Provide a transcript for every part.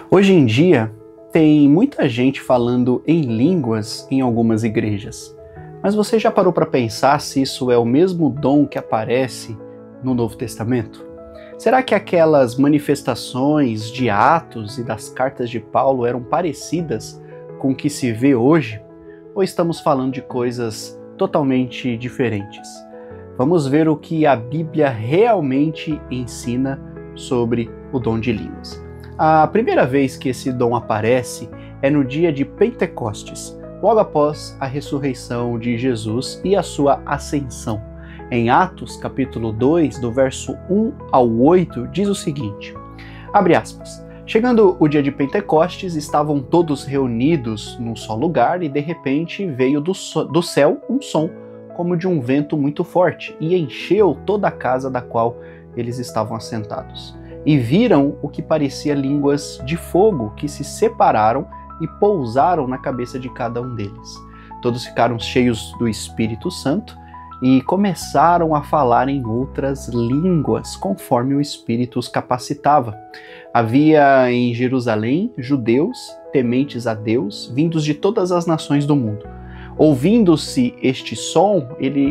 Hoje em dia, tem muita gente falando em línguas em algumas igrejas. Mas você já parou para pensar se isso é o mesmo dom que aparece no Novo Testamento? Será que aquelas manifestações de Atos e das cartas de Paulo eram parecidas com o que se vê hoje? Ou estamos falando de coisas totalmente diferentes? Vamos ver o que a Bíblia realmente ensina sobre o dom de línguas. A primeira vez que esse dom aparece é no dia de Pentecostes, logo após a ressurreição de Jesus e a sua ascensão. Em Atos, capítulo 2, do verso 1 ao 8, diz o seguinte, abre aspas, chegando o dia de Pentecostes, estavam todos reunidos num só lugar e de repente veio do céu um som como de um vento muito forte e encheu toda a casa da qual eles estavam assentados. E viram o que parecia línguas de fogo que se separaram e pousaram na cabeça de cada um deles. Todos ficaram cheios do Espírito Santo e começaram a falar em outras línguas, conforme o Espírito os capacitava. Havia em Jerusalém judeus, tementes a Deus, vindos de todas as nações do mundo. Ouvindo-se este som,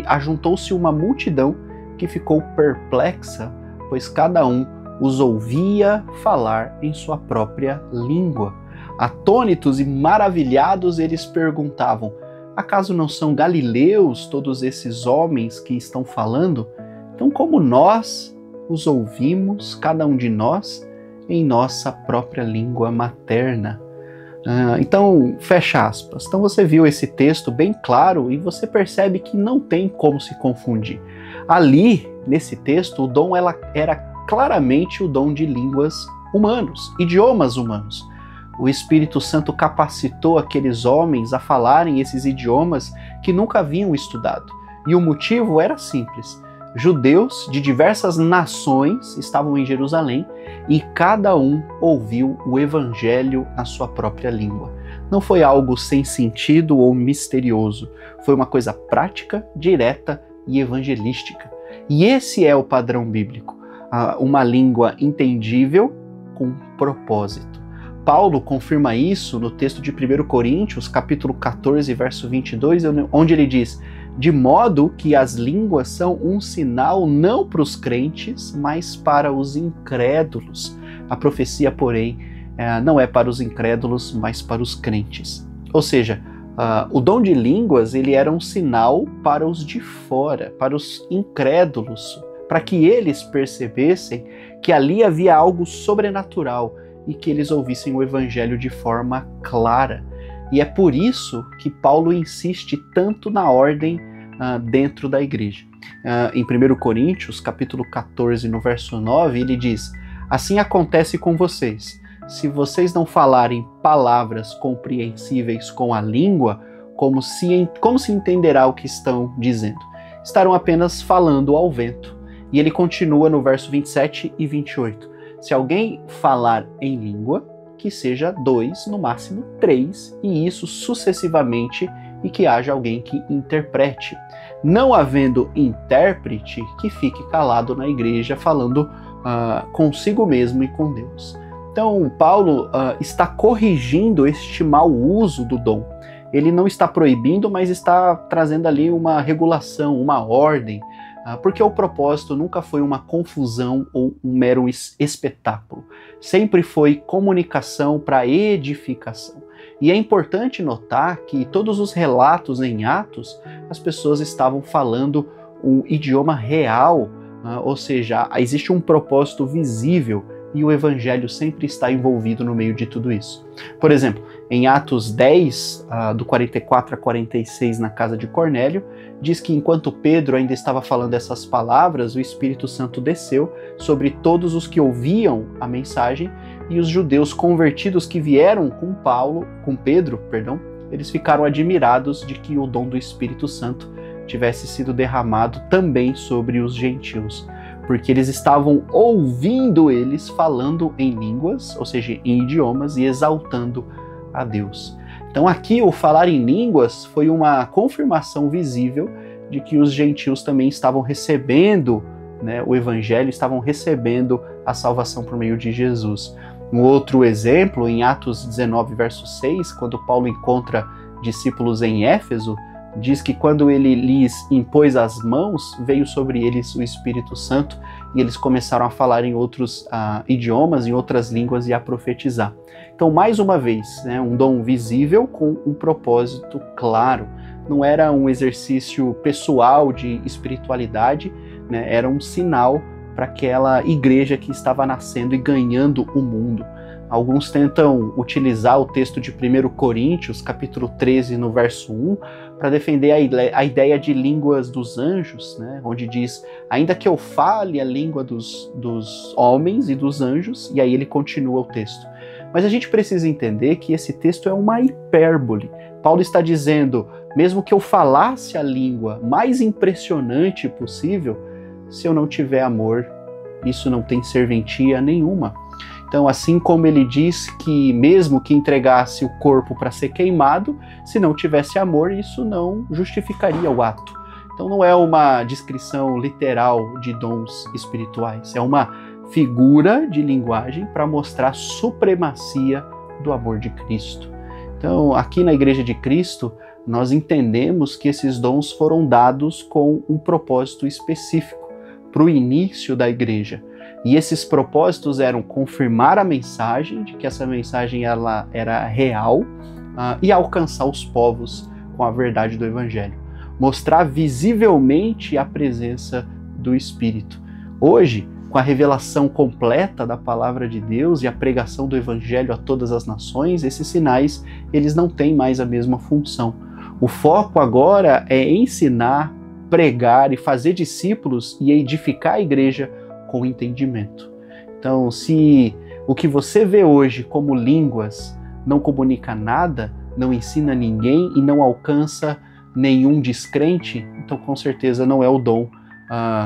ajuntou-se uma multidão que ficou perplexa, pois cada um os ouvia falar em sua própria língua. Atônitos e maravilhados, eles perguntavam, acaso não são galileus todos esses homens que estão falando? Então, como nós os ouvimos, cada um de nós, em nossa própria língua materna? Então, fecha aspas. Então você viu esse texto bem claro e você percebe que não tem como se confundir. Ali, nesse texto, o dom era claramente o dom de línguas humanos, idiomas humanos. O Espírito Santo capacitou aqueles homens a falarem esses idiomas que nunca haviam estudado. E o motivo era simples. Judeus de diversas nações estavam em Jerusalém e cada um ouviu o Evangelho na sua própria língua. Não foi algo sem sentido ou misterioso. Foi uma coisa prática, direta e evangelística. E esse é o padrão bíblico. Uma língua entendível com propósito. Paulo confirma isso no texto de 1 Coríntios, capítulo 14, verso 22, onde ele diz, de modo que as línguas são um sinal não para os crentes, mas para os incrédulos. A profecia, porém, não é para os incrédulos, mas para os crentes. Ou seja, o dom de línguas ele era um sinal para os de fora, para os incrédulos, para que eles percebessem que ali havia algo sobrenatural e que eles ouvissem o Evangelho de forma clara. E é por isso que Paulo insiste tanto na ordem dentro da igreja. Em 1 Coríntios, capítulo 14, no verso 9, ele diz, assim acontece com vocês, se vocês não falarem palavras compreensíveis com a língua, como se entenderá o que estão dizendo? Estarão apenas falando ao vento. E ele continua no verso 27 e 28. Se alguém falar em língua, que seja 2, no máximo 3, e isso sucessivamente, e que haja alguém que interprete. Não havendo intérprete, que fique calado na igreja, falando consigo mesmo e com Deus. Então, Paulo está corrigindo este mau uso do dom. Ele não está proibindo, mas está trazendo ali uma regulação, uma ordem, porque o propósito nunca foi uma confusão ou um mero espetáculo. Sempre foi comunicação para edificação. E é importante notar que todos os relatos em Atos, as pessoas estavam falando um idioma real, ou seja, existe um propósito visível e o Evangelho sempre está envolvido no meio de tudo isso. Por exemplo, em Atos 10, do 44 a 46, na casa de Cornélio, diz que enquanto Pedro ainda estava falando essas palavras, o Espírito Santo desceu sobre todos os que ouviam a mensagem e os judeus convertidos que vieram com Pedro, eles ficaram admirados de que o dom do Espírito Santo tivesse sido derramado também sobre os gentios, porque eles estavam ouvindo eles falando em línguas, ou seja, em idiomas, e exaltando a Deus. Então aqui o falar em línguas foi uma confirmação visível de que os gentios também estavam recebendo o Evangelho, estavam recebendo a salvação por meio de Jesus. Um outro exemplo, em Atos 19, verso 6, quando Paulo encontra discípulos em Éfeso, diz que quando ele lhes impôs as mãos, veio sobre eles o Espírito Santo e eles começaram a falar em outros idiomas, em outras línguas e a profetizar. Então, mais uma vez, né, um dom visível com um propósito claro. Não era um exercício pessoal de espiritualidade, né, era um sinal para aquela igreja que estava nascendo e ganhando o mundo. Alguns tentam utilizar o texto de 1 Coríntios, capítulo 13, no verso 1, para defender a ideia de línguas dos anjos, né? Onde diz, ainda que eu fale a língua dos homens e dos anjos, e aí ele continua o texto. Mas a gente precisa entender que esse texto é uma hipérbole. Paulo está dizendo, mesmo que eu falasse a língua mais impressionante possível, se eu não tiver amor, isso não tem serventia nenhuma. Então, assim como ele diz que mesmo que entregasse o corpo para ser queimado, se não tivesse amor, isso não justificaria o ato. Então, não é uma descrição literal de dons espirituais, é uma figura de linguagem para mostrar a supremacia do amor de Cristo. Então, aqui na Igreja de Cristo, nós entendemos que esses dons foram dados com um propósito específico para o início da igreja. E esses propósitos eram confirmar a mensagem, de que essa mensagem ela era real, e alcançar os povos com a verdade do Evangelho. Mostrar visivelmente a presença do Espírito. Hoje, com a revelação completa da Palavra de Deus e a pregação do Evangelho a todas as nações, esses sinais eles não têm mais a mesma função. O foco agora é ensinar, pregar e fazer discípulos e edificar a igreja com entendimento. Então, se o que você vê hoje como línguas não comunica nada, não ensina ninguém e não alcança nenhum descrente, então com certeza não é o dom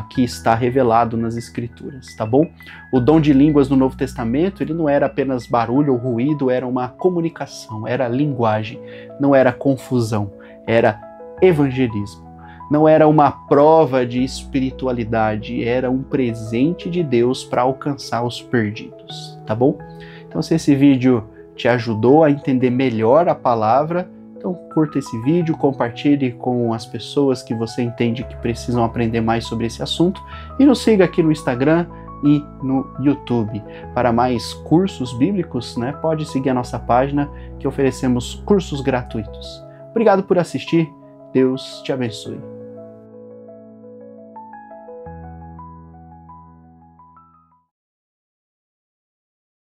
que está revelado nas Escrituras, tá bom? O dom de línguas no Novo Testamento, ele não era apenas barulho ou ruído, era uma comunicação, era linguagem, não era confusão, era evangelismo. Não era uma prova de espiritualidade, era um presente de Deus para alcançar os perdidos, tá bom? Então, se esse vídeo te ajudou a entender melhor a palavra, então curta esse vídeo, compartilhe com as pessoas que você entende que precisam aprender mais sobre esse assunto e nos siga aqui no Instagram e no YouTube. Para mais cursos bíblicos, né, pode seguir a nossa página que oferecemos cursos gratuitos. Obrigado por assistir, Deus te abençoe.